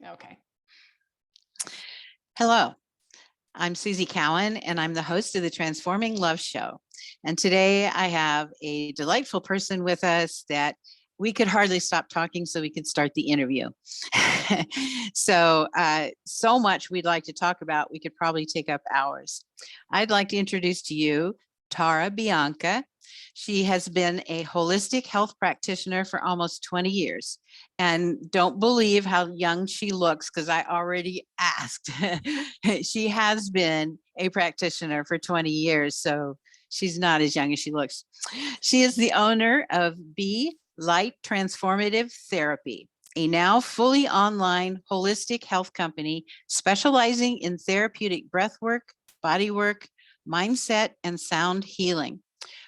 Okay. Hello, I'm Suzi Keown, and I'm the host of the Transforming Love Show. And today I have a delightful person with us that we could hardly stop talking so we could start the interview. So much we'd like to talk about, we could probably take up hours. I'd like to introduce to you Tara Bianca. She has been a holistic health practitioner for almost 20 years. And don't believe how young she looks because I already asked. She has been a practitioner for 20 years, so she's not as young as she looks. She is the owner of B Light Transformative Therapy, a now fully online holistic health company specializing in therapeutic breath work, body work, mindset, and sound healing.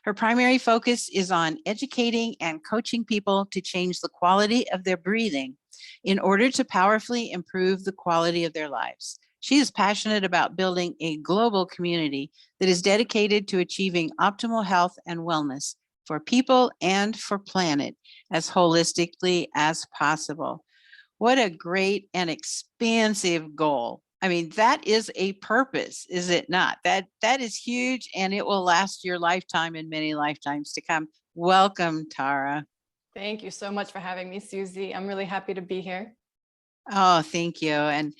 Her primary focus is on educating and coaching people to change the quality of their breathing in order to powerfully improve the quality of their lives. She is passionate about building a global community that is dedicated to achieving optimal health and wellness for people and for planet as holistically as possible. What a great and expansive goal. I mean, that is a purpose, is it not? That is huge, and it will last your lifetime and many lifetimes to come. Welcome, Tara. Thank you so much for having me, Suzi. I'm really happy to be here. Oh, thank you. And,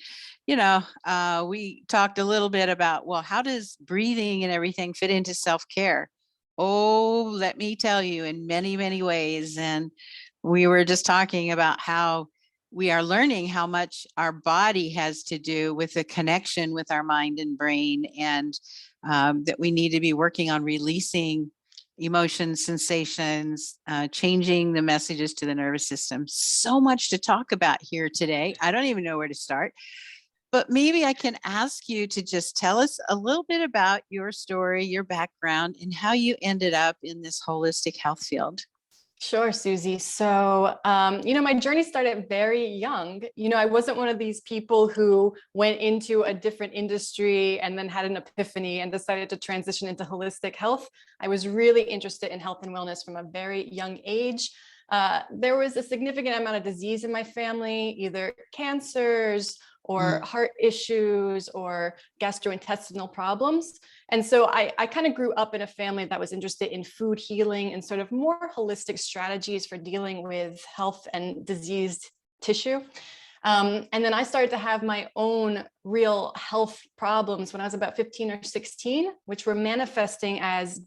we talked a little bit about, well, how does breathing and everything fit into self-care? Oh, let me tell you, in many, many ways. And we were just talking about how we are learning how much our body has to do with the connection with our mind and brain, and that we need to be working on releasing emotions, sensations, changing the messages to the nervous system. So much to talk about here today. I don't even know where to start, but maybe I can ask you to just tell us a little bit about your story, your background, and how you ended up in this holistic health field. Sure, Suzi. So, my journey started very young. I wasn't one of these people who went into a different industry and then had an epiphany and decided to transition into holistic health. I was really interested in health and wellness from a very young age. There was a significant amount of disease in my family, either cancers or heart issues or gastrointestinal problems. And so I kind of grew up in a family that was interested in food healing and sort of more holistic strategies for dealing with health and diseased tissue. And then I started to have my own real health problems when I was about 15 or 16, which were manifesting as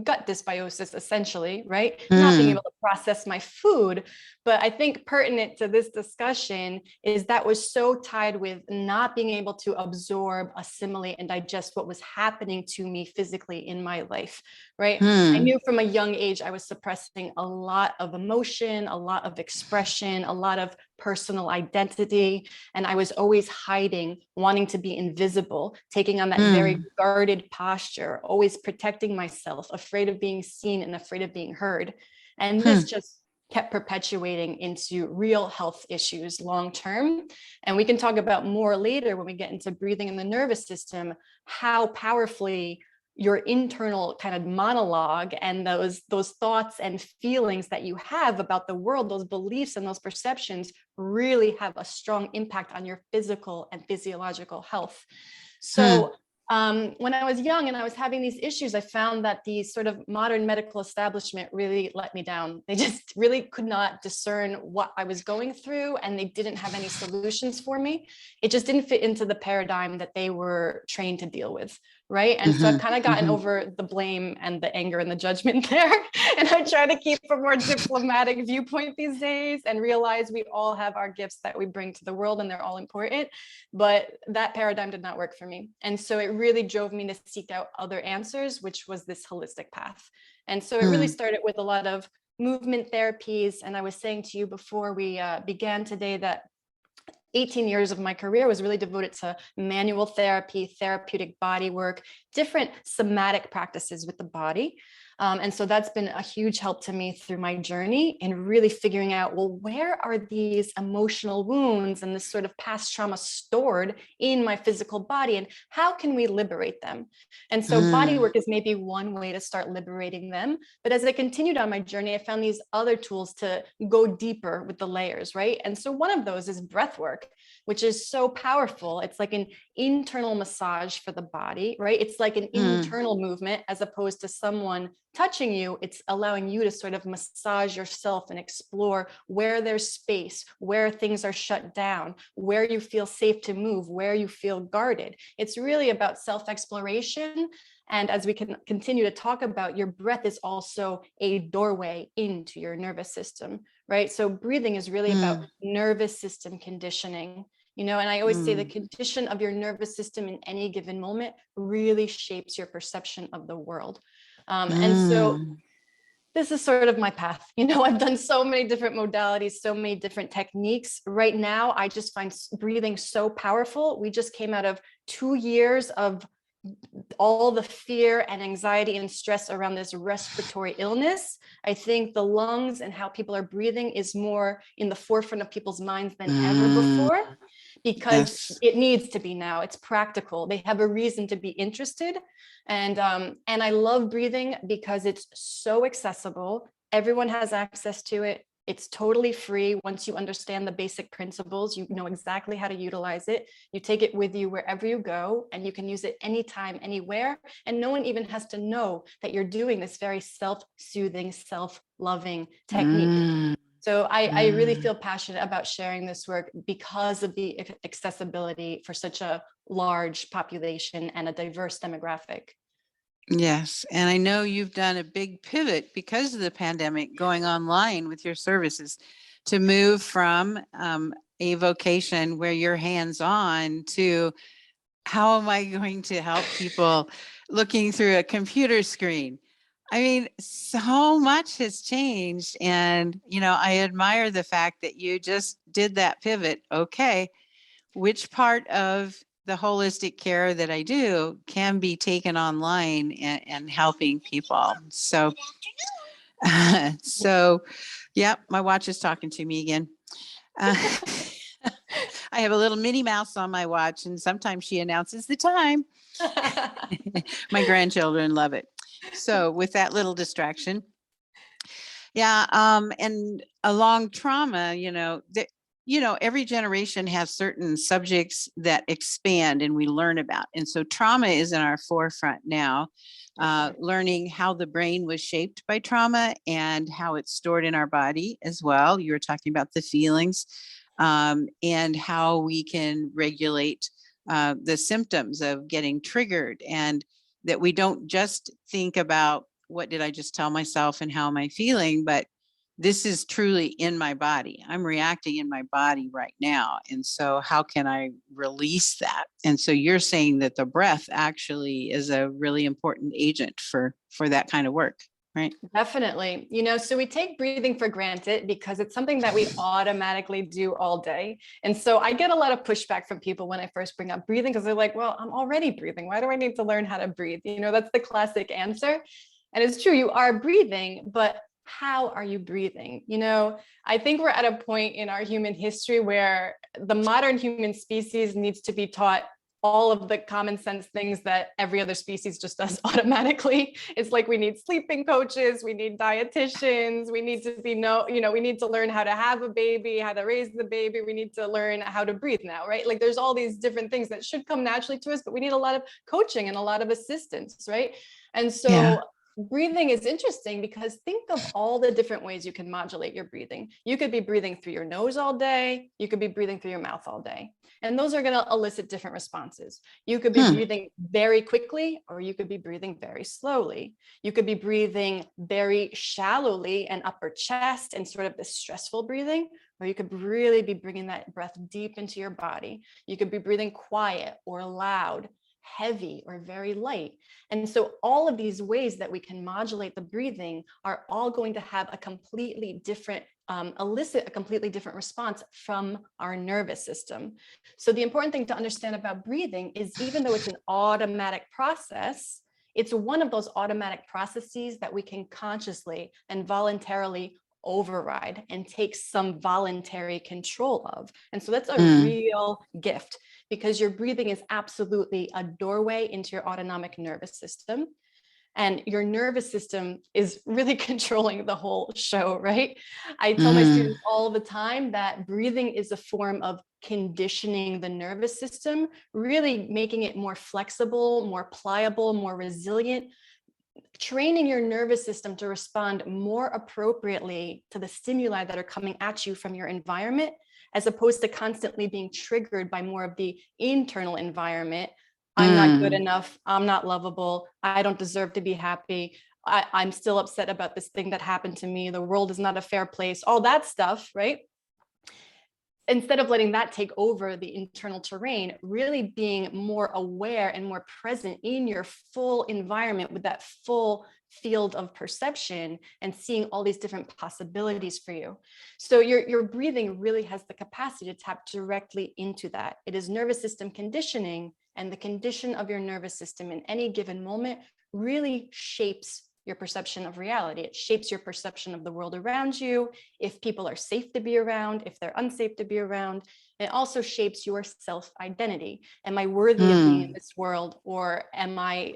gut dysbiosis, essentially, right? Not being able to process my food. But I think pertinent to this discussion is that was so tied with not being able to absorb, assimilate, and digest what was happening to me physically in my life, right? I knew from a young age I was suppressing a lot of emotion, a lot of expression, a lot of personal identity. And I was always hiding, wanting to be invisible, taking on that very guarded posture, always protecting myself, afraid of being seen and afraid of being heard. And this just kept perpetuating into real health issues long term. And we can talk about more later when we get into breathing and the nervous system, how powerfully your internal kind of monologue and those thoughts and feelings that you have about the world, those beliefs and those perceptions really have a strong impact on your physical and physiological health. So when I was young and I was having these issues, I found that the sort of modern medical establishment really let me down. They just really could not discern what I was going through, and they didn't have any solutions for me. It just didn't fit into the paradigm that they were trained to deal with. Right. And so I've kind of gotten over the blame and the anger and the judgment there. And I try to keep a more diplomatic viewpoint these days and realize we all have our gifts that we bring to the world and they're all important. But that paradigm did not work for me. And so it really drove me to seek out other answers, which was this holistic path. And so it really started with a lot of movement therapies. And I was saying to you before we began today that 18 years of my career was really devoted to manual therapy, therapeutic body work, different somatic practices with the body. And so that's been a huge help to me through my journey in really figuring out, well, where are these emotional wounds and this sort of past trauma stored in my physical body, and how can we liberate them? And so body work is maybe one way to start liberating them. But as I continued on my journey, I found these other tools to go deeper with the layers, right? And so one of those is breath work, which is so powerful. It's like an internal massage for the body, right? It's like an internal movement as opposed to someone touching you. It's allowing you to sort of massage yourself and explore where there's space, where things are shut down, where you feel safe to move, where you feel guarded. It's really about self-exploration. And as we can continue to talk about, your breath is also a doorway into your nervous system, right? So breathing is really about nervous system conditioning. And I always say the condition of your nervous system in any given moment really shapes your perception of the world. And so this is sort of my path. I've done so many different modalities, so many different techniques. Right now, I just find breathing so powerful. We just came out of 2 years of all the fear and anxiety and stress around this respiratory illness. I think the lungs and how people are breathing is more in the forefront of people's minds than ever before, because it needs to be now. It's practical. They have a reason to be interested. And I love breathing because it's so accessible. Everyone has access to it. It's totally free. Once you understand the basic principles, you know exactly how to utilize it. You take it with you wherever you go, and you can use it anytime, anywhere. And no one even has to know that you're doing this very self-soothing, self-loving technique. So I really feel passionate about sharing this work because of the accessibility for such a large population and a diverse demographic. Yes. And I know you've done a big pivot because of the pandemic, going online with your services to move from a vocation where you're hands-on to how am I going to help people looking through a computer screen? I mean, so much has changed. And, I admire the fact that you just did that pivot. Okay, which part of the holistic care that I do can be taken online and helping people. So, yeah, my watch is talking to me again. I have a little Minnie Mouse on my watch, and sometimes she announces the time. My grandchildren love it. So with that little distraction. Yeah. And along trauma, every generation has certain subjects that expand and we learn about. And so trauma is in our forefront now, learning how the brain was shaped by trauma and how it's stored in our body as well. You were talking about the feelings, and how we can regulate the symptoms of getting triggered, and that we don't just think about what did I just tell myself and how am I feeling, but this is truly in my body. I'm reacting in my body right now. And so how can I release that? And so you're saying that the breath actually is a really important agent for that kind of work, right? Definitely. So we take breathing for granted because it's something that we automatically do all day. And so I get a lot of pushback from people when I first bring up breathing, because they're like, well, I'm already breathing. Why do I need to learn how to breathe? That's the classic answer. And it's true, you are breathing, but how are you breathing? I think we're at a point in our human history where the modern human species needs to be taught all of the common sense things that every other species just does automatically. It's like we need sleeping coaches, we need dietitians, we need to we need to learn how to have a baby, how to raise the baby, we need to learn how to breathe now, right? Like there's all these different things that should come naturally to us, but we need a lot of coaching and a lot of assistance, right? And so breathing is interesting because think of all the different ways you can modulate your breathing. You could be breathing through your nose all day. You could be breathing through your mouth all day. And those are going to elicit different responses. You could be breathing very quickly, or you could be breathing very slowly. You could be breathing very shallowly and upper chest and sort of this stressful breathing, or you could really be bringing that breath deep into your body. You could be breathing quiet or loud, heavy or very light. And so all of these ways that we can modulate the breathing are all going to have a completely different elicit a completely different response from our nervous system. So the important thing to understand about breathing is even though it's an automatic process, it's one of those automatic processes that we can consciously and voluntarily override and take some voluntary control of. And so that's a real gift, because your breathing is absolutely a doorway into your autonomic nervous system. And your nervous system is really controlling the whole show, right? I tell my students all the time that breathing is a form of conditioning the nervous system, really making it more flexible, more pliable, more resilient, training your nervous system to respond more appropriately to the stimuli that are coming at you from your environment, as opposed to constantly being triggered by more of the internal environment. I'm not good enough. I'm not lovable. I don't deserve to be happy. I'm still upset about this thing that happened to me. The world is not a fair place. All that stuff, right? Instead of letting that take over the internal terrain, really being more aware and more present in your full environment with that full field of perception and seeing all these different possibilities for you. So your breathing really has the capacity to tap directly into that. It is nervous system conditioning, and the condition of your nervous system in any given moment really shapes your perception of reality. It shapes your perception of the world around you, if people are safe to be around, if they're unsafe to be around. It also shapes your self-identity. Am I worthy of being in this world, or am I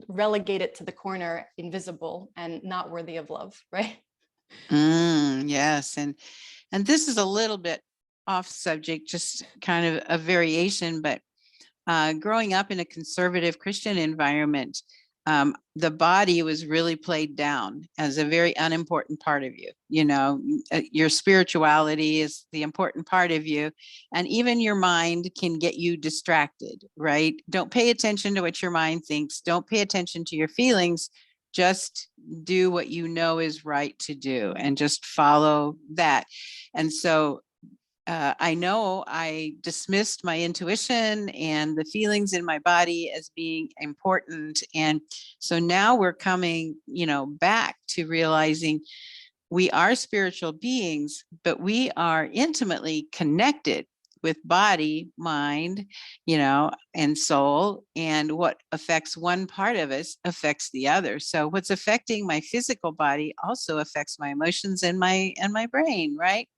relegated to the corner, invisible and not worthy of love, right? Yes. And this is a little bit off subject, just kind of a variation, but growing up in a conservative Christian environment, the body was really played down as a very unimportant part of you. You know, your spirituality is the important part of you, and even your mind can get you distracted, right? Don't pay attention to what your mind thinks. Don't pay attention to your feelings. Just do what you know is right to do and just follow that. And so I know I dismissed my intuition and the feelings in my body as being important. And so now we're coming, back to realizing we are spiritual beings, but we are intimately connected with body, mind, and soul. And what affects one part of us affects the other. So what's affecting my physical body also affects my emotions and my brain, right?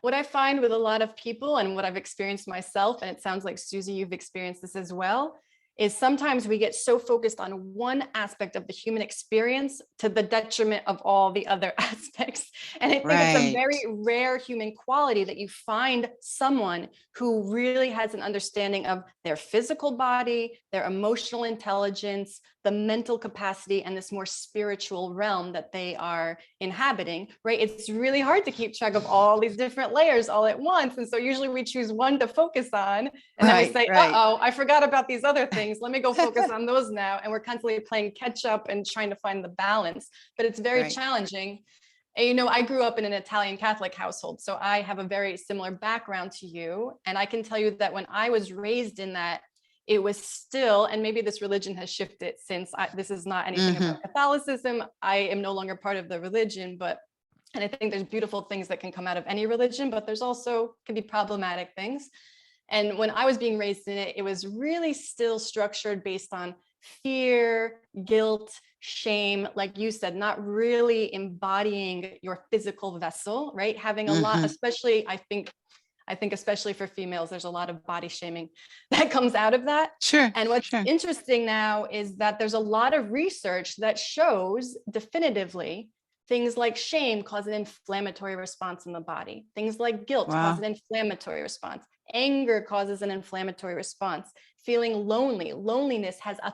What I find with a lot of people, and what I've experienced myself, and it sounds like Suzi, you've experienced this as well, is sometimes we get so focused on one aspect of the human experience to the detriment of all the other aspects. And I think it's a Right. very rare human quality that you find someone who really has an understanding of their physical body, their emotional intelligence, the mental capacity, and this more spiritual realm that they are inhabiting, right? It's really hard to keep track of all these different layers all at once. And so usually we choose one to focus on, and then we say, Right. uh-oh, I forgot about these other things. Let me go focus on those now. And we're constantly playing catch up and trying to find the balance, but it's very Right. challenging. And, I grew up in an Italian Catholic household, so I have a very similar background to you. And I can tell you that when I was raised in that, it was still, and maybe this religion has shifted since this is not anything about Catholicism. I am no longer part of the religion, and I think there's beautiful things that can come out of any religion, but there's also can be problematic things. And when I was being raised in it, it was really still structured based on fear, guilt, shame, like you said, not really embodying your physical vessel, right? Having a lot, especially, I think especially for females, there's a lot of body shaming that comes out of that. Sure. And what's Sure. interesting now is that there's a lot of research that shows definitively things like shame cause an inflammatory response in the body. Things like guilt cause Wow. an inflammatory response. Anger causes an inflammatory response. Feeling loneliness has a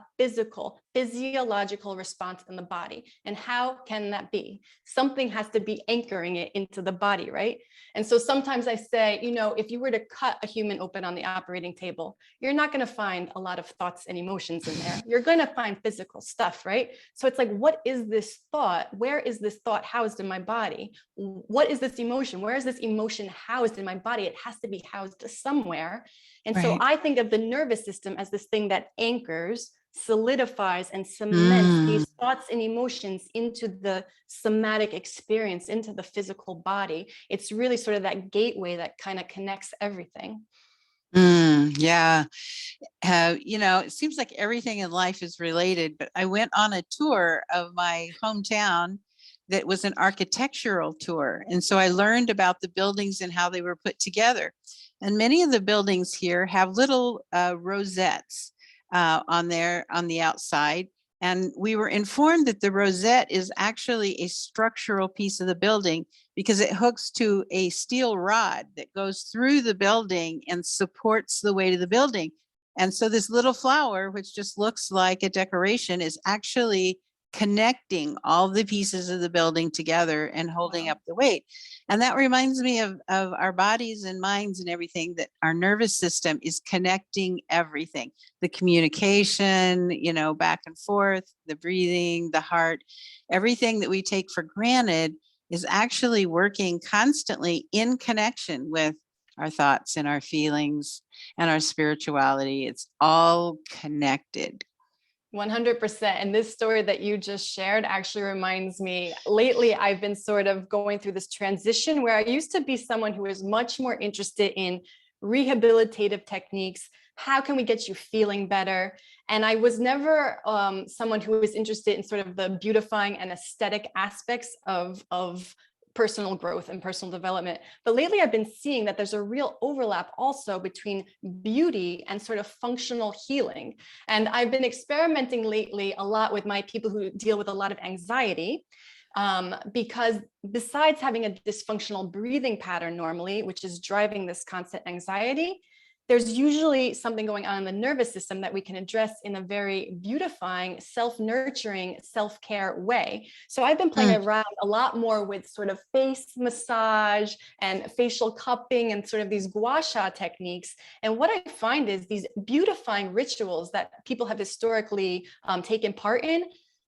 physiological response in the body. And how can that be? Something has to be anchoring it into the body, right? And so sometimes I say, if you were to cut a human open on the operating table, you're not going to find a lot of thoughts and emotions in there. You're going to find physical stuff, right? So it's like, what is this thought? Where is this thought housed in my body? What is this emotion? Where is this emotion housed in my body? It has to be housed somewhere. And so Right. I think of the nervous system as this thing that anchors, solidifies, and cements these thoughts and emotions into the somatic experience, into the physical body. It's really sort of that gateway that kind of connects everything. Yeah. It seems like everything in life is related, but I went on a tour of my hometown that was an architectural tour. And so I learned about the buildings and how they were put together. And many of the buildings here have little rosettes on the outside. And we were informed that the rosette is actually a structural piece of the building because it hooks to a steel rod that goes through the building and supports the weight of the building. And so this little flower, which just looks like a decoration, is actually connecting all the pieces of the building together and holding up the weight. And that reminds me of our bodies and minds and everything, that our nervous system is connecting everything, the communication, back and forth, the breathing, the heart, everything that we take for granted is actually working constantly in connection with our thoughts and our feelings and our spirituality. It's all connected. 100%. And this story that you just shared actually reminds me, lately, I've been sort of going through this transition where I used to be someone who was much more interested in rehabilitative techniques. How can we get you feeling better? And I was never someone who was interested in sort of the beautifying and aesthetic aspects of personal growth and personal development. But lately I've been seeing that there's a real overlap also between beauty and sort of functional healing. And I've been experimenting lately a lot with my people who deal with a lot of anxiety, because besides having a dysfunctional breathing pattern normally, which is driving this constant anxiety, there's usually something going on in the nervous system that we can address in a very beautifying, self-nurturing, self-care way. So I've been playing around a lot more with sort of face massage and facial cupping and sort of these gua sha techniques. And what I find is these beautifying rituals that people have historically taken part in,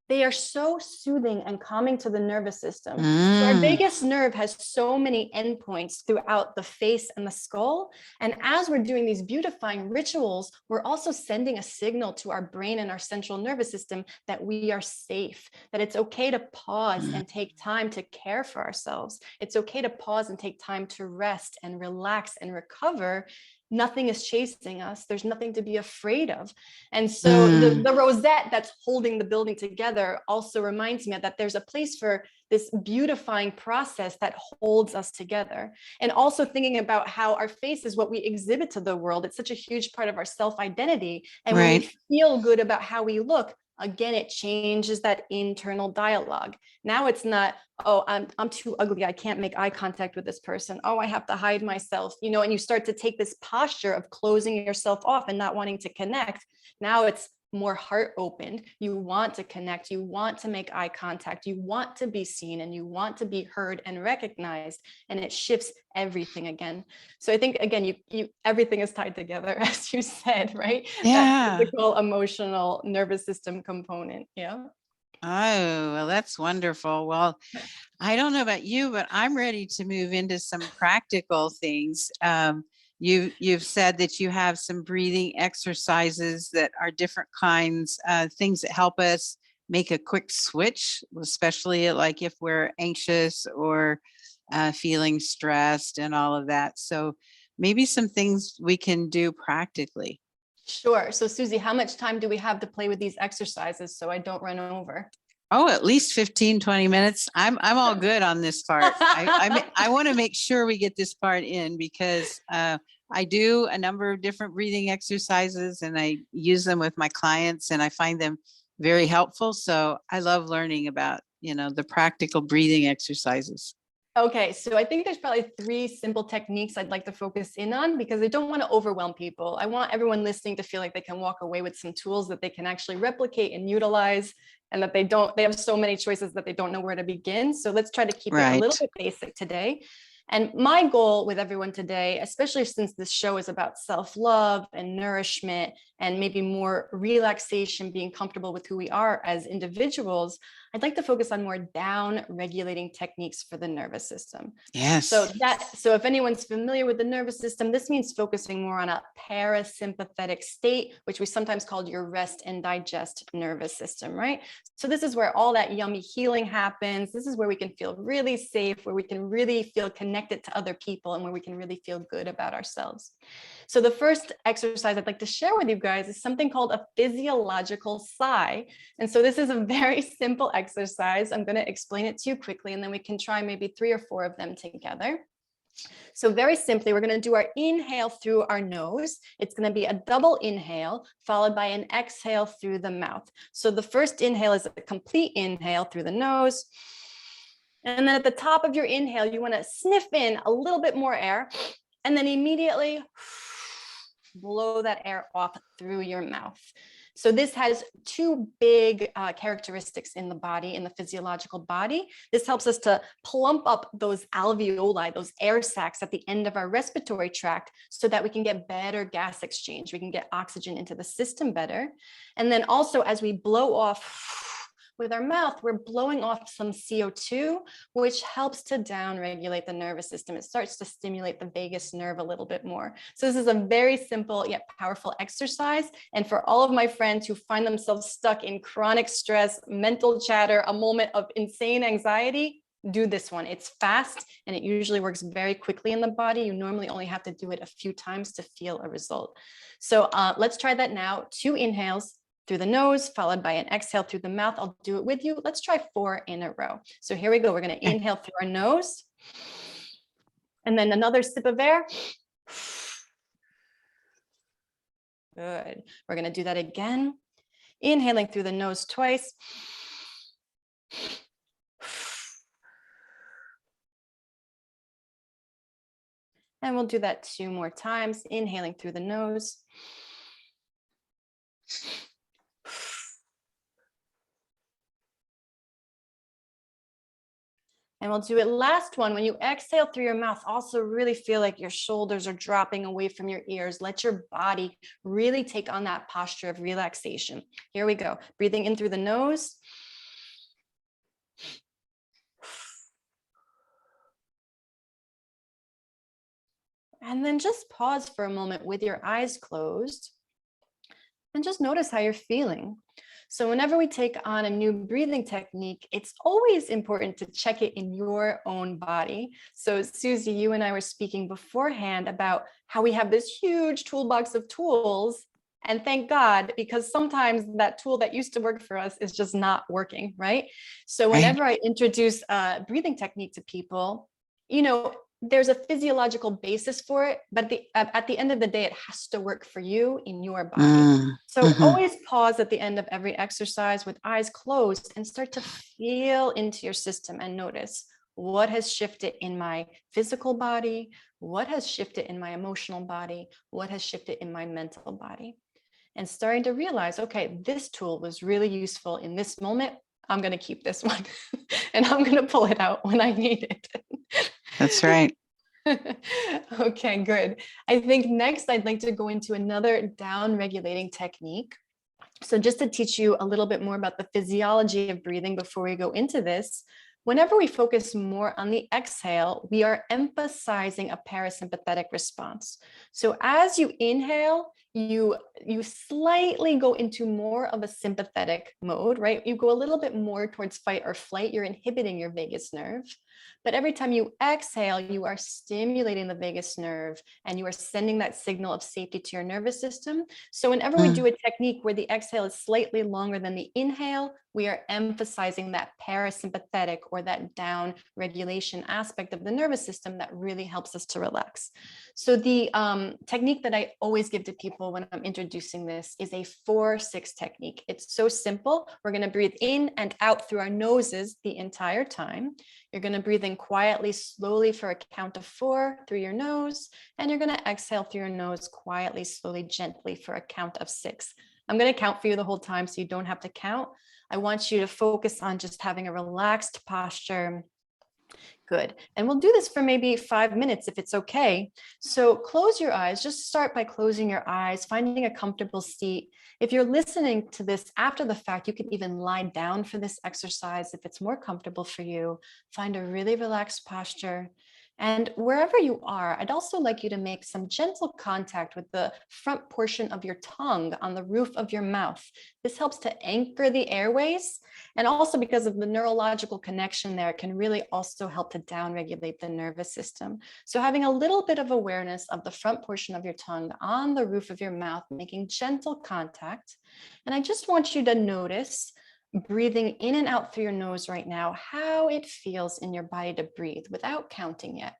they are so soothing and calming to the nervous system. So our vagus nerve has so many endpoints throughout the face and the skull. And as we're doing these beautifying rituals, we're also sending a signal to our brain and our central nervous system that we are safe, that it's okay to pause and take time to care for ourselves. It's okay to pause and take time to rest and relax and recover. Nothing is chasing us. There's nothing to be afraid of. And so the rosette that's holding the building together also reminds me that there's a place for this beautifying process that holds us together. And also thinking about how our face is what we exhibit to the world. It's such a huge part of our self-identity. And when we feel good about how we look, again, it changes that internal dialogue. Now it's not, oh, I'm too ugly, I can't make eye contact with this person. Oh, I have to hide myself, and you start to take this posture of closing yourself off and not wanting to connect. Now it's more heart opened. You want to connect, you want to make eye contact, you want to be seen, and you want to be heard and recognized, and it shifts everything again. So I think, again, you everything is tied together, as you said, right? Yeah. That physical, emotional, nervous system component. Yeah. Oh, well, that's wonderful. Well, I don't know about you, but I'm ready to move into some practical things. You've said that you have some breathing exercises that are different kinds, things that help us make a quick switch, especially like if we're anxious or feeling stressed and all of that. So maybe some things we can do practically. Sure. So Susie, how much time do we have to play with these exercises so I don't run over? Oh, at least 15, 20 minutes. I'm all good on this part. I want to make sure we get this part in because I do a number of different breathing exercises and I use them with my clients and I find them very helpful. So I love learning about, the practical breathing exercises. Okay, so I think there's probably 3 simple techniques I'd like to focus in on because I don't want to overwhelm people. I want everyone listening to feel like they can walk away with some tools that they can actually replicate and utilize, and that they have so many choices that they don't know where to begin. So let's try to keep it a little bit basic today. And my goal with everyone today, especially since this show is about self-love and nourishment and maybe more relaxation, being comfortable with who we are as individuals, I'd like to focus on more down regulating techniques for the nervous system. Yes. So if anyone's familiar with the nervous system, this means focusing more on a parasympathetic state, which we sometimes call your rest and digest nervous system, right? So this is where all that yummy healing happens. This is where we can feel really safe, where we can really feel connected to other people, and where we can really feel good about ourselves. So the first exercise I'd like to share with you guys is something called a physiological sigh. And so this is a very simple exercise. I'm going to explain it to you quickly, and then we can try maybe 3 or 4 of them together. So very simply, we're going to do our inhale through our nose. It's going to be a double inhale followed by an exhale through the mouth. So the first inhale is a complete inhale through the nose. And then at the top of your inhale, you want to sniff in a little bit more air, and then immediately blow that air off through your mouth. So this has 2 big characteristics in the body, in the physiological body. This helps us to plump up those alveoli, those air sacs at the end of our respiratory tract, so that we can get better gas exchange. We can get oxygen into the system better. And then also, as we blow off with our mouth, we're blowing off some CO2, which helps to down-regulate the nervous system. It starts to stimulate the vagus nerve a little bit more. So this is a very simple yet powerful exercise. And for all of my friends who find themselves stuck in chronic stress, mental chatter, a moment of insane anxiety, do this one. It's fast and it usually works very quickly in the body. You normally only have to do it a few times to feel a result. So let's try that now. 2 inhales through the nose, followed by an exhale through the mouth. I'll do it with you. Let's try 4 in a row. So here we go. We're going to inhale through our nose, and then another sip of air. Good. We're going to do that again. Inhaling through the nose twice. And we'll do that 2 more times. Inhaling through the nose. And we'll do it last one. When you exhale through your mouth, also really feel like your shoulders are dropping away from your ears. Let your body really take on that posture of relaxation. Here we go. Breathing in through the nose. And then just pause for a moment with your eyes closed and just notice how you're feeling. So whenever we take on a new breathing technique, it's always important to check it in your own body. So Suzi, you and I were speaking beforehand about how we have this huge toolbox of tools. And thank God, because sometimes that tool that used to work for us is just not working, right? So whenever I introduce a breathing technique to people, there's a physiological basis for it, but at the end of the day, it has to work for you in your body. So always pause at the end of every exercise with eyes closed and start to feel into your system and notice what has shifted in my physical body, what has shifted in my emotional body, what has shifted in my mental body. And starting to realize, okay, this tool was really useful in this moment. I'm going to keep this one and I'm going to pull it out when I need it. That's right. Okay, good. I think next I'd like to go into another down regulating technique. So just to teach you a little bit more about the physiology of breathing before we go into this, whenever we focus more on the exhale, we are emphasizing a parasympathetic response. So as you inhale, you slightly go into more of a sympathetic mode, right? You go a little bit more towards fight or flight. You're inhibiting your vagus nerve. But every time you exhale, you are stimulating the vagus nerve and you are sending that signal of safety to your nervous system. So whenever we do a technique where the exhale is slightly longer than the inhale, we are emphasizing that parasympathetic or that down regulation aspect of the nervous system that really helps us to relax. So the technique that I always give to people when I'm introducing this is a 4-6 technique. It's so simple. We're going to breathe in and out through our noses the entire time. You're going to breathe in quietly, slowly for a count of 4 through your nose, and you're going to exhale through your nose quietly, slowly, gently for a count of 6. I'm going to count for you the whole time so you don't have to count. I want you to focus on just having a relaxed posture, Good. And we'll do this for maybe 5 minutes if it's okay. So close your eyes. Just start by closing your eyes, finding a comfortable seat. If you're listening to this after the fact, you can even lie down for this exercise if it's more comfortable for you. Find a really relaxed posture. And wherever you are, I'd also like you to make some gentle contact with the front portion of your tongue on the roof of your mouth. This helps to anchor the airways. And also because of the neurological connection there, it can really also help to downregulate the nervous system. So having a little bit of awareness of the front portion of your tongue on the roof of your mouth, making gentle contact. And I just want you to notice breathing in and out through your nose right now, how it feels in your body to breathe without counting yet.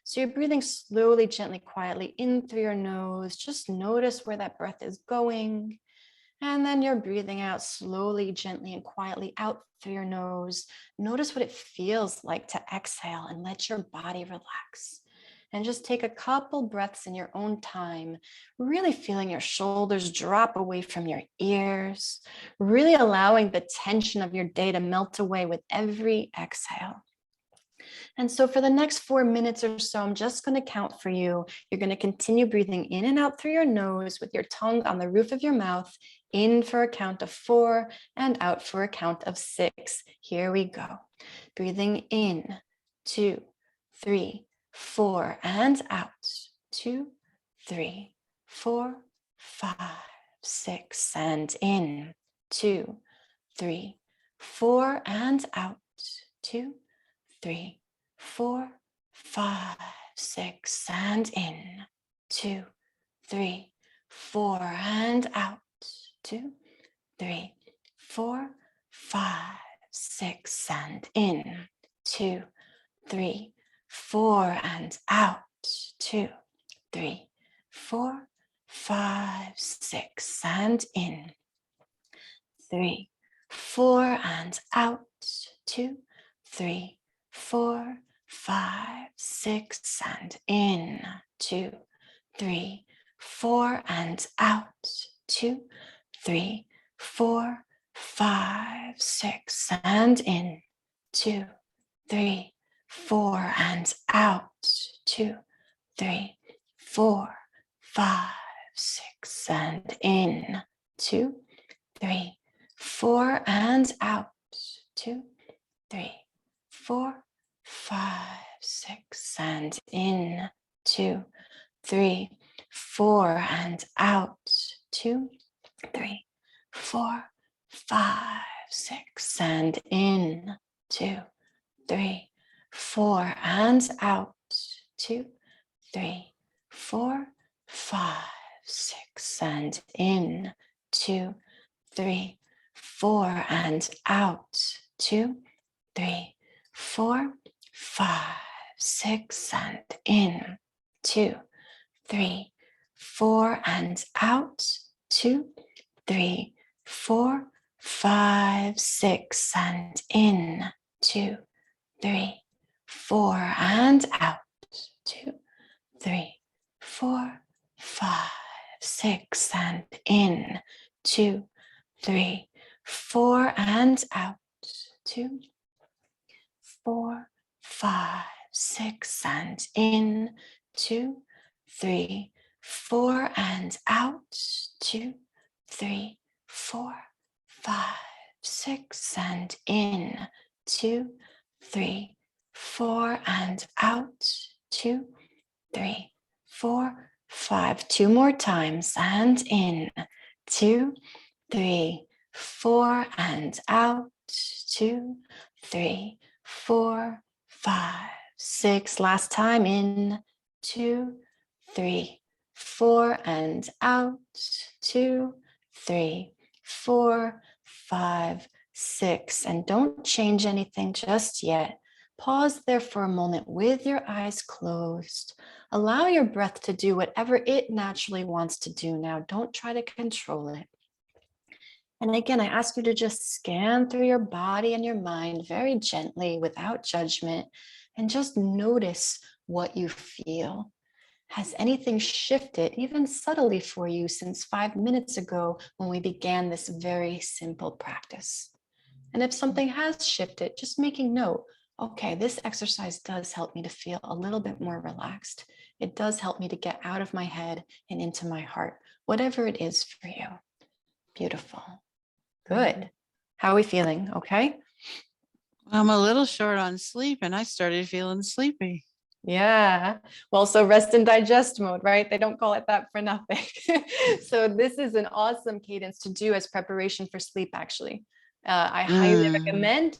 So you're breathing slowly, gently, quietly in through your nose. Just notice where that breath is going. And then you're breathing out slowly, gently, and quietly out through your nose. Notice what it feels like to exhale and let your body relax. And just take a couple breaths in your own time, really feeling your shoulders drop away from your ears, really allowing the tension of your day to melt away with every exhale. And so for the next 4 minutes or so, I'm just going to count for you. You're going to continue breathing in and out through your nose with your tongue on the roof of your mouth, in for a count of 4 and out for a count of 6. Here we go. Breathing in, 2, 3, 4, and out, 2, 3, 4, 5, 6, and in, 2, 3, 4, and out, 2, 3, 4, 5, 6, and in, 2, 3, 4, and out, 2, 3, 4, 5, 6, and in, 2, 3, 4, and out, 2, 3, 4, 5, 6, and in, 3, 4, and out, 2, 3, 4, 5, 6, and in, 2, 3, 4, and out, 2, 3, 4, 5, 6, and in, 2, 3, 4, and out, 2, 3, 4, 5, 6, and in, 2, 3, 4, and out, 2, 3, 4, 5, 6, and in, 2, 3, 4, and out, 2, 3, 4, 5, 6, and in, 2, 3, 4, and out, 2, 3, 4, 5, 6, and in, 2, 3, 4, and out, 2, 3, 4, 5, 6, and in, 2, 3, 4, and out, 2, 3, 4, 5, 6, and in, 2, 3, 4, and out, 2, 3, 4, 5, 6, and in, 2, 3, 4, and out, 2, 4, 5, 6, and in, 2, 3, 4, and out, 2, 3, 4, 5, 6, and in, 2, 3, 4, and out, 2, 3, 4, 5. 2 more times, and in, 2, 3, 4, and out, 2, 3, 4, 5, 6. Last time, in, 2, 3, 4, and out, 2, 3, 4, 5, 6. And don't change anything just yet. Pause there for a moment with your eyes closed. Allow your breath to do whatever it naturally wants to do now. Don't try to control it. And again, I ask you to just scan through your body and your mind very gently without judgment and just notice what you feel. Has anything shifted, even subtly for you, since 5 minutes ago when we began this very simple practice? And if something has shifted, just making note, okay, this exercise does help me to feel a little bit more relaxed. It does help me to get out of my head and into my heart, whatever it is for you. Beautiful. Good. How are we feeling? Okay. I'm a little short on sleep and I started feeling sleepy. Yeah. Well, so rest and digest mode, right? They don't call it that for nothing. So this is an awesome cadence to do as preparation for sleep, actually. I highly Mm. recommend,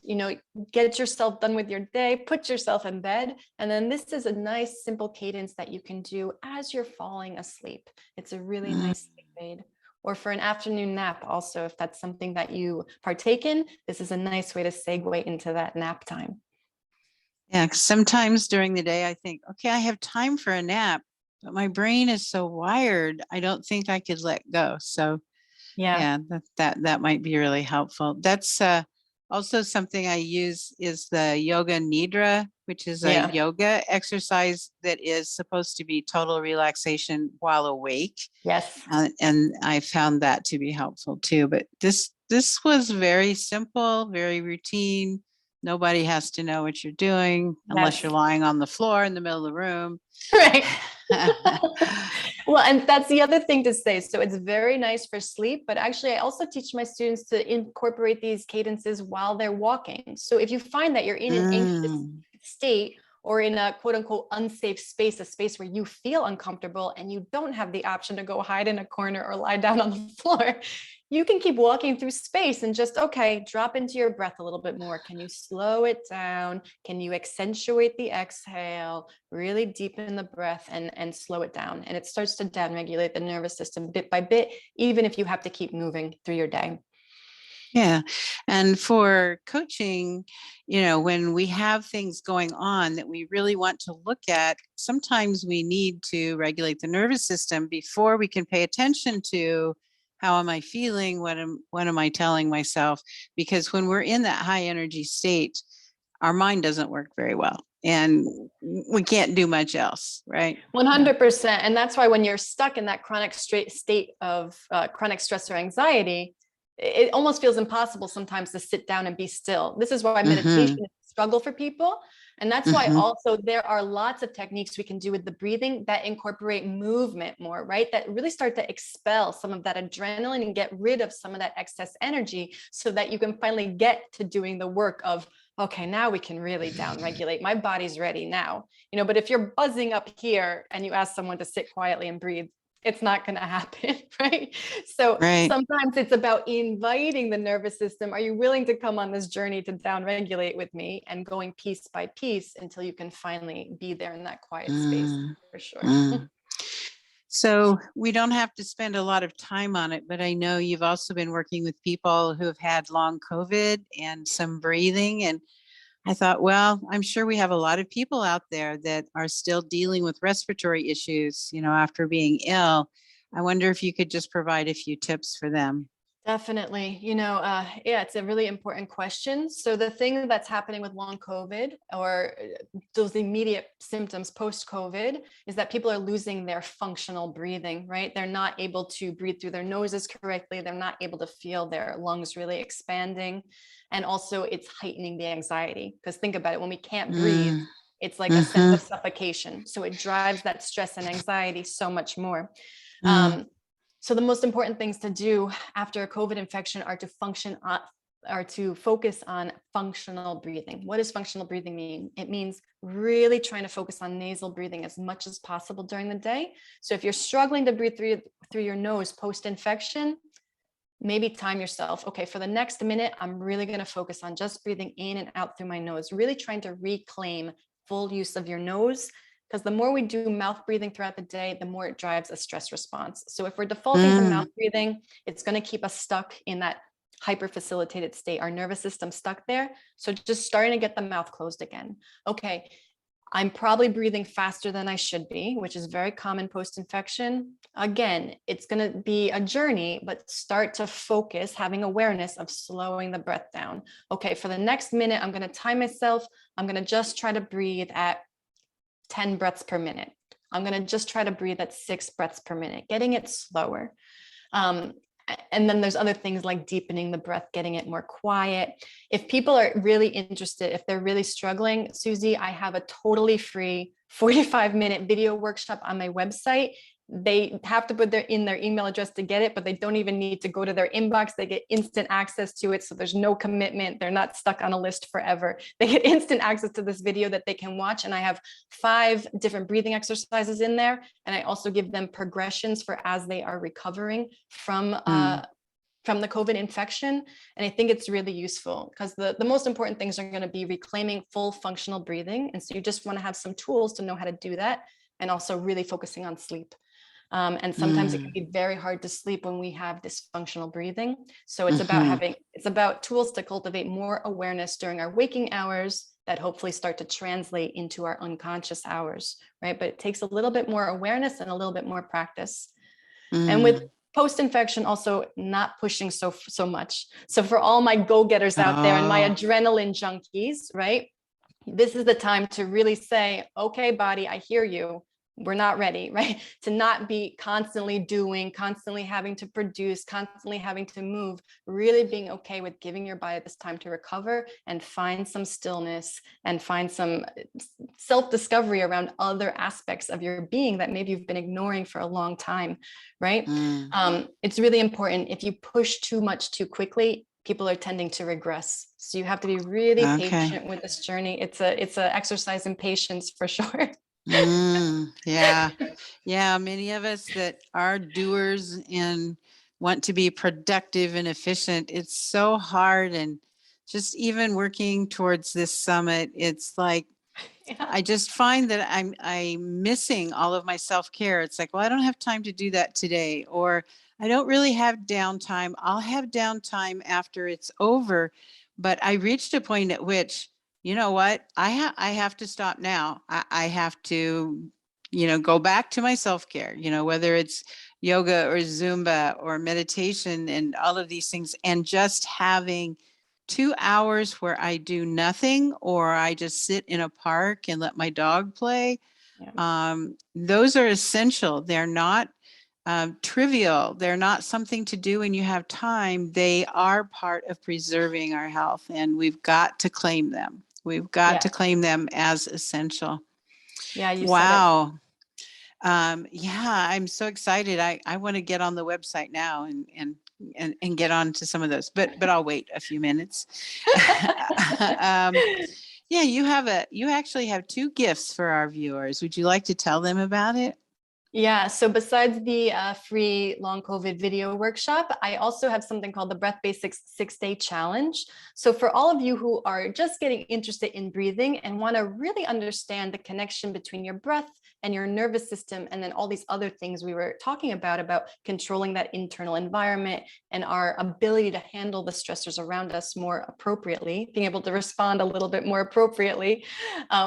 get yourself done with your day, put yourself in bed, and then this is a nice, simple cadence that you can do as you're falling asleep. It's a really Mm. nice sleep aid. Or for an afternoon nap, also, if that's something that you partake in, this is a nice way to segue into that nap time. Yeah, 'cause sometimes during the day I think, okay, I have time for a nap, but my brain is so wired, I don't think I could let go. So Yeah. yeah, that might be really helpful. That's also something I use is the yoga nidra, which is a Yeah. yoga exercise that is supposed to be total relaxation while awake. Yes. And I found that to be helpful too. But this was very simple, very routine. Nobody has to know what you're doing unless you're Yes. lying on the floor in the middle of the room. Right. Well, and that's the other thing to say. So it's very nice for sleep, but actually, I also teach my students to incorporate these cadences while they're walking. So if you find that you're in an anxious Mm. state or in a quote unquote unsafe space, a space where you feel uncomfortable and you don't have the option to go hide in a corner or lie down on the floor, you can keep walking through space and just, okay, drop into your breath a little bit more. Can you slow it down? Can you accentuate the exhale? Really deepen the breath and slow it down. And it starts to downregulate the nervous system bit by bit, even if you have to keep moving through your day. Yeah. And for coaching, when we have things going on that we really want to look at, sometimes we need to regulate the nervous system before we can pay attention to how am I feeling? What am I telling myself? Because when we're in that high energy state, our mind doesn't work very well and we can't do much else, right? Yeah. 100%. And that's why when you're stuck in that chronic state of chronic stress or anxiety, it almost feels impossible sometimes to sit down and be still. This is why meditation Mm-hmm. is a struggle for people. And that's why Mm-hmm. also there are lots of techniques we can do with the breathing that incorporate movement more, right? That really start to expel some of that adrenaline and get rid of some of that excess energy so that you can finally get to doing the work of, okay, now we can really down regulate. My body's ready now. But if you're buzzing up here and you ask someone to sit quietly and breathe, it's not going to happen, right? So Right. sometimes it's about inviting the nervous system. Are you willing to come on this journey to down regulate with me and going piece by piece until you can finally be there in that quiet space Mm, for sure. mm. So we don't have to spend a lot of time on it, but I know you've also been working with people who have had long COVID and some breathing. And I thought, well, I'm sure we have a lot of people out there that are still dealing with respiratory issues, after being ill. I wonder if you could just provide a few tips for them. Definitely. Yeah, it's a really important question. So the thing that's happening with long COVID or those immediate symptoms post-COVID is that people are losing their functional breathing, right? They're not able to breathe through their noses correctly. They're not able to feel their lungs really expanding. And also it's heightening the anxiety because think about it, when we can't breathe, Mm, it's like a sense mm-hmm, of suffocation. So it drives that stress and anxiety so much more. mm, Um, so the most important things to do after a COVID infection are to focus on functional breathing. What does functional breathing mean? It means really trying to focus on nasal breathing as much as possible during the day. So if you're struggling to breathe through your nose post-infection, maybe time yourself. Okay, for the next minute, I'm really going to focus on just breathing in and out through my nose, really trying to reclaim full use of your nose. Because the more we do mouth breathing throughout the day, the more it drives a stress response. So if we're defaulting to mm, mouth breathing, it's going to keep us stuck in that hyper facilitated state, our nervous system stuck there. So just starting to get the mouth closed again. Okay, I'm probably breathing faster than I should be, which is very common post-infection. Again, it's going to be a journey, but start to focus, having awareness of slowing the breath down. Okay, for the next minute, I'm going to time myself. I'm going to just try to breathe at 10 breaths per minute. I'm going to just try to breathe at 6 breaths per minute, getting it slower. And then there's other things like deepening the breath, getting it more quiet. If people are really interested, if they're really struggling, Suzi, I have a totally free 45-minute video workshop on my website. They have to put in their email address to get it, but they don't even need to go to their inbox. They get instant access to it. So there's no commitment. They're not stuck on a list forever. They get instant access to this video that they can watch. And I have 5 different breathing exercises in there. And I also give them progressions for as they are recovering from the COVID infection. And I think it's really useful because the most important things are going to be reclaiming full functional breathing. And so you just want to have some tools to know how to do that, and also really focusing on sleep. And sometimes it can be very hard to sleep when we have dysfunctional breathing. So it's about tools to cultivate more awareness during our waking hours that hopefully start to translate into our unconscious hours, right? But it takes a little bit more awareness and a little bit more practice. And with post-infection, also not pushing so much. So for all my go-getters out there and my adrenaline junkies, right? This is the time to really say, okay, body, I hear you. We're not ready, right? To not be constantly doing, constantly having to produce, constantly having to move, really being okay with giving your body this time to recover and find some stillness and find some self-discovery around other aspects of your being that maybe you've been ignoring for a long time, right? It's really important. If you push too much too quickly, people are tending to regress. So you have to be really patient with this journey. It's a exercise in patience for sure. Yeah. Many of us that are doers and want to be productive and efficient, it's so hard. And just even working towards this summit, it's like, I just find that I'm missing all of my self-care. It's like, well, I don't have time to do that today, or I don't really have downtime. I'll have downtime after it's over. But I reached a point at which, you know what, I have to stop now. I have to, go back to my self-care, whether it's yoga or Zumba or meditation and all of these things, and just having 2 hours where I do nothing, or I just sit in a park and let my dog play. Those are essential. They're not trivial. They're not something to do when you have time. They are part of preserving our health, and we've got to claim them. We've got to claim them as essential. Yeah, you wow. Said it. I'm so excited. I want to get on the website now and get on to some of those, but I'll wait a few minutes. You actually have 2 gifts for our viewers. Would you like to tell them about it? Yeah, so besides the free long COVID video workshop, I also have something called the Breath Basics 6-Day Challenge. So for all of you who are just getting interested in breathing and want to really understand the connection between your breath and your nervous system, and then all these other things we were talking about controlling that internal environment and our ability to handle the stressors around us more appropriately, being able to respond a little bit more appropriately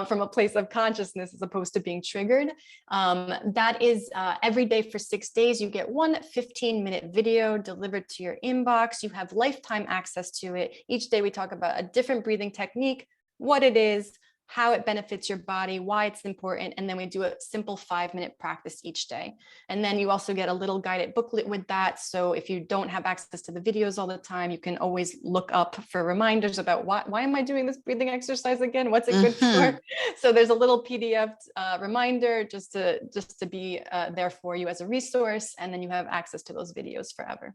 from a place of consciousness as opposed to being triggered. That is every day for 6 days. You get one 15-minute video delivered to your inbox. You have lifetime access to it. Each day we talk about a different breathing technique, what it is, how it benefits your body, why it's important, and then we do a simple 5-minute practice each day. And then you also get a little guided booklet with that. So if you don't have access to the videos all the time, you can always look up for reminders about why am I doing this breathing exercise again? What's it good for? So there's a little PDF reminder just to be there for you as a resource, and then you have access to those videos forever.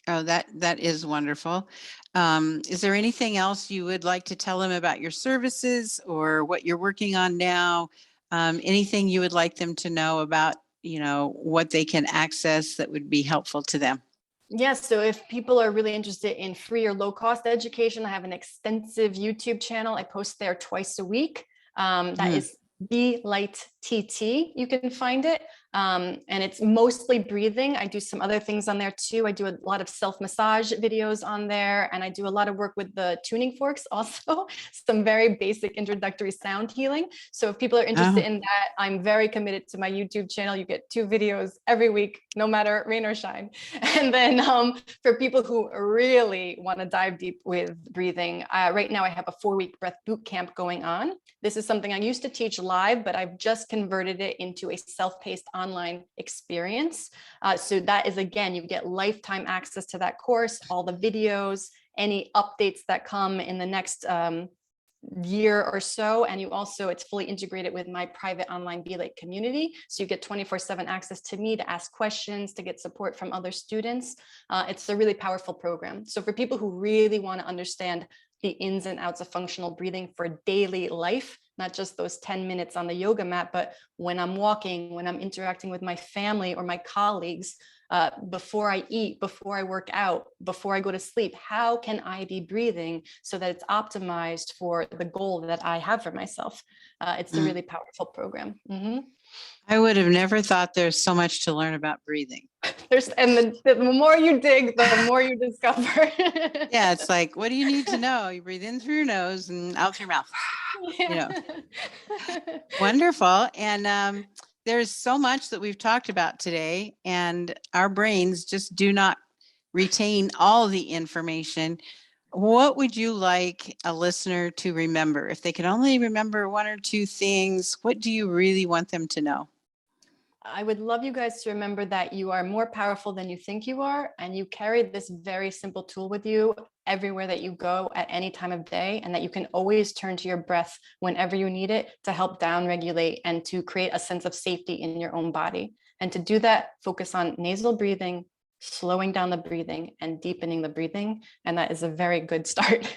Oh, that is wonderful. Is there anything else you would like to tell them about your services or what you're working on now? Anything you would like them to know about, what they can access that would be helpful to them? Yes, so if people are really interested in free or low cost education, I have an extensive YouTube channel. I post there twice a week. That is Be Light TT. You can find it. And it's mostly breathing. I do some other things on there too. I do a lot of self-massage videos on there, and I do a lot of work with the tuning forks also, some very basic introductory sound healing. So if people are interested in that, I'm very committed to my YouTube channel. You get 2 videos every week, no matter rain or shine. And then for people who really want to dive deep with breathing, right now I have a 4-week breath boot camp going on. This is something I used to teach live, but I've just converted it into a self-paced online experience. So that is, again, you get lifetime access to that course, all the videos, any updates that come in the next year or so. And you also, it's fully integrated with my private online B-Lake community. So you get 24/7 access to me to ask questions, to get support from other students. It's a really powerful program. So for people who really want to understand the ins and outs of functional breathing for daily life, not just those 10 minutes on the yoga mat, but when I'm walking, when I'm interacting with my family or my colleagues, before I eat, before I work out, before I go to sleep, how can I be breathing so that it's optimized for the goal that I have for myself? It's a really powerful program. I would have never thought there's so much to learn about breathing. And the more you dig, the more you discover. Yeah, it's like, what do you need to know? You breathe in through your nose and out through your mouth. You know, wonderful. And there's so much that we've talked about today, and our brains just do not retain all the information. What would you like a listener to remember? If they can only remember one or two things, what do you really want them to know? I would love you guys to remember that you are more powerful than you think you are, and you carry this very simple tool with you everywhere that you go at any time of day, and that you can always turn to your breath whenever you need it to help downregulate and to create a sense of safety in your own body. And to do that, focus on nasal breathing, slowing down the breathing, and deepening the breathing. And that is a very good start.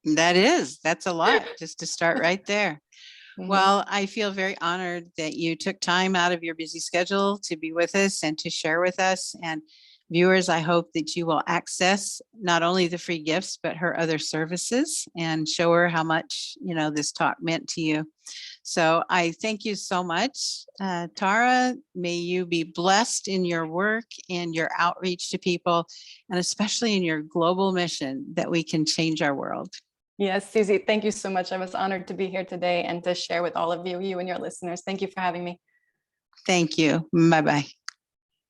That's a lot just to start right there. Well, I feel very honored that you took time out of your busy schedule to be with us and to share with us. And viewers, I hope that you will access not only the free gifts, but her other services and show her how much, this talk meant to you. So I thank you so much. Tara, may you be blessed in your work and your outreach to people, and especially in your global mission that we can change our world. Yes, Suzi, thank you so much. I was honored to be here today and to share with all of you and your listeners. Thank you for having me. Thank you. Bye-bye.